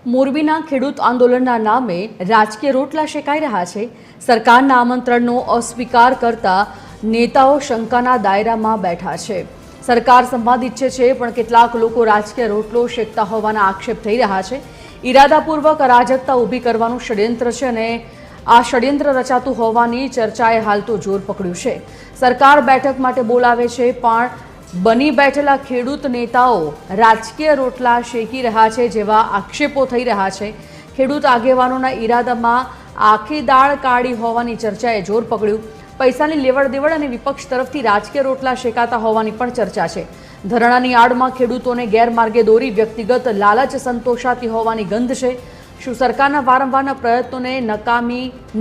મોરબીના ખેડૂત આંદોલનના નામે રાજકીય રોટલા શેકાઈ રહ્યા છે। સરકારના આમંત્રણનો અસ્વીકાર કરતા નેતાઓ શંકાના દાયરામાં બેઠા છે। સરકાર સંવાદ ઈચ્છે છે, પણ કેટલાક લોકો રાજકીય રોટલો શેકતા હોવાના આક્ષેપ થઈ રહ્યા છે। ઇરાદાપૂર્વક અરાજકતા ઊભી કરવાનું ષડયંત્ર છે અને આ ષડયંત્ર રચાતું હોવાની ચર્ચાએ હાલ તો જોર પકડ્યું છે। સરકાર બેઠક માટે બોલાવે છે, પણ બની બેઠેલા ખેડૂત નેતાઓ રાજકીય રોટલા શેકી રહ્યા છે જેવા આક્ષેપો થઈ રહ્યા છે। ખેડૂત આગેવાનોના ઈરાદામાં આખી દાળ કાઢી હોવાની ચર્ચાએ જોર પકડ્યું। પૈસાની લેવડ દેવડ અને વિપક્ષ તરફથી રાજકીય રોટલા શેકાતા હોવાની પણ ચર્ચા છે। ધરણાની આડમાં ખેડૂતોને ગેરમાર્ગે દોરી વ્યક્તિગત લાલચ સંતોષાતી હોવાની ગંધ છે। શું સરકારના વારંવારના પ્રયત્નોને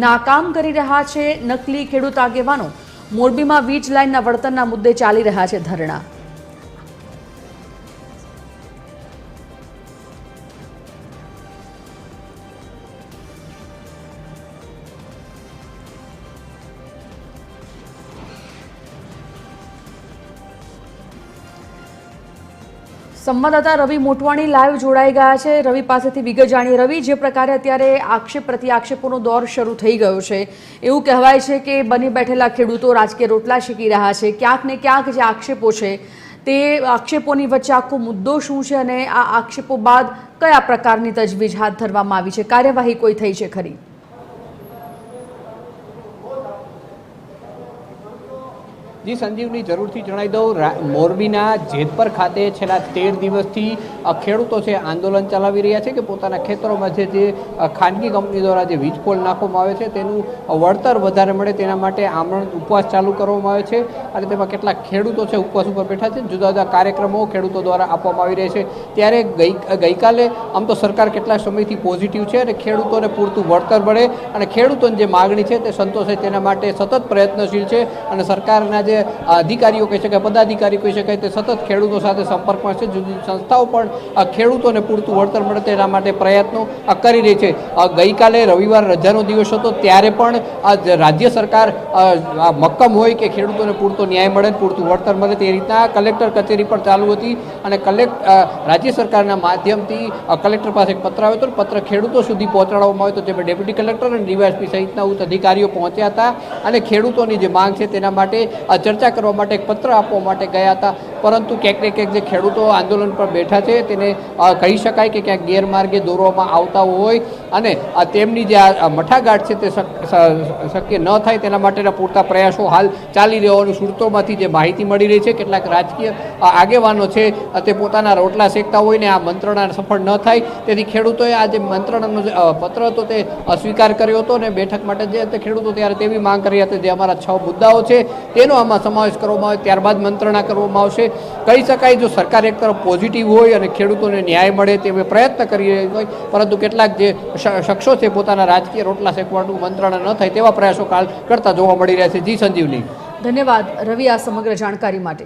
નાકામ કરી રહ્યા છે નકલી ખેડૂત આગેવાનો? મોરબીમાં વીજ લાઇનના વળતરના મુદ્દે ચાલી રહ્યા છે ધરણા। સંવાદદાતા રવિ મોટવાણી લાઈવ જોડાઈ ગયા છે। રવિ પાસેથી વિગત જાણીએ। રવિ, જે પ્રકારે અત્યારે આક્ષેપ પ્રતિ આક્ષેપોનો દોર શરૂ થઈ ગયો છે, એવું કહેવાય છે કે બની બેઠેલા ખેડૂતો રાજકીય રોટલા શેકી રહ્યા છે। ક્યાંક ને ક્યાંક જે આક્ષેપો છે તે આક્ષેપોની વચ્ચે આખો મુદ્દો શું છે અને આ આક્ષેપો બાદ કયા પ્રકારની તજવીજ હાથ ધરવામાં આવી છે? કાર્યવાહી કોઈ થઈ છે ખરી? જી સંજીવની, જરૂરથી જણાવી દઉં, મોરબીના જેતપર ખાતે છેલ્લા 13 દિવસથી ખેડૂતો છે આંદોલન ચલાવી રહ્યા છે કે પોતાના ખેતરોમાં જે ખાનગી કંપની દ્વારા જે વીજ પોલ નાખવામાં આવે છે તેનું વળતર વધારે મળે તેના માટે આમરણ ઉપવાસ ચાલુ કરવામાં આવે છે અને તેમાં કેટલાક ખેડૂતો છે ઉપવાસ ઉપર બેઠા છે। જુદા જુદા કાર્યક્રમો ખેડૂતો દ્વારા આપવામાં આવી રહ્યા છે। ત્યારે ગઈકાલે આમ તો સરકાર કેટલાક સમયથી પોઝિટિવ છે અને ખેડૂતોને પૂરતું વળતર મળે અને ખેડૂતોની જે માગણી છે તે સંતોષે તેના માટે સતત પ્રયત્નશીલ છે અને સરકારના જે અધિકારીઓ કહી શકાય, પદાધિકારી કહી શકાય, તે સતત ખેડૂતો સાથે સંપર્કમાં છે। જુદી સંસ્થાઓ પણ ખેડૂતોને પૂરતું વળતર મળે તેના માટે પ્રયત્નો કરી રહી છે। ગઈકાલે રવિવાર રજાનો દિવસ હતો, ત્યારે પણ રાજ્ય સરકાર મક્કમ હોય કે ખેડૂતોને પૂરતો ન્યાય મળે, પૂરતું વળતર મળે તે રીતના કલેક્ટર કચેરી પણ ચાલુ હતી અને રાજ્ય સરકારના માધ્યમથી કલેક્ટર પાસે એક પત્ર આવ્યો હતો। પત્ર ખેડૂતો સુધી પહોંચાડવામાં આવ્યો હતો, જેમાં ડેપ્યુટી કલેક્ટર અને ડીવાયએસપી સહિતના ઉચ્ચ અધિકારીઓ પહોંચ્યા હતા અને ખેડૂતોની જે માંગ છે તેના માટે ચર્ચા કરવા માટે એક પત્ર આપવા માટે ગયા હતા। પરંતુ ક્યાંક ને ક્યાંક જે ખેડૂતો આંદોલન પર બેઠા છે તેને કહી શકાય કે ક્યાંક ગેરમાર્ગે દોરવામાં આવતા હોય અને તેમની જે મઠાગાંઠ છે તે શક્ય ન થાય તેના માટેના પૂરતા પ્રયાસો હાલ ચાલી રહ્યો સૂત્રોમાંથી જે માહિતી મળી રહી છે। કેટલાક રાજકીય આગેવાનો છે તે પોતાના રોટલા શેકતા હોય ને આ મંત્રણા સફળ ન થાય તેથી ખેડૂતોએ આ જે મંત્રણાનો પત્ર હતો તે અસ્વીકાર કર્યો હતો અને બેઠક માટે જે ખેડૂતો ત્યારે તેવી માંગ કરી હતી જે અમારા 6 મુદ્દાઓ છે તેનો આમાં સમાવેશ કરવામાં આવે, ત્યારબાદ મંત્રણા કરવામાં આવશે। કહી શકાય જો સરકાર એક તરફ પોઝિટિવ હોય અને ખેડૂતોને ન્યાય મળે તે પ્રયત્ન કરી રહી હોય, પરંતુ કેટલાક જે શખ્સો છે પોતાના રાજકીય રોટલા શેકવાનું મંત્રણા ન થાય તેવા પ્રયાસો કરતા જોવા મળી રહ્યા છે। જી સંજીવની, ધન્યવાદ રવિ આ સમગ્ર જાણકારી માટે।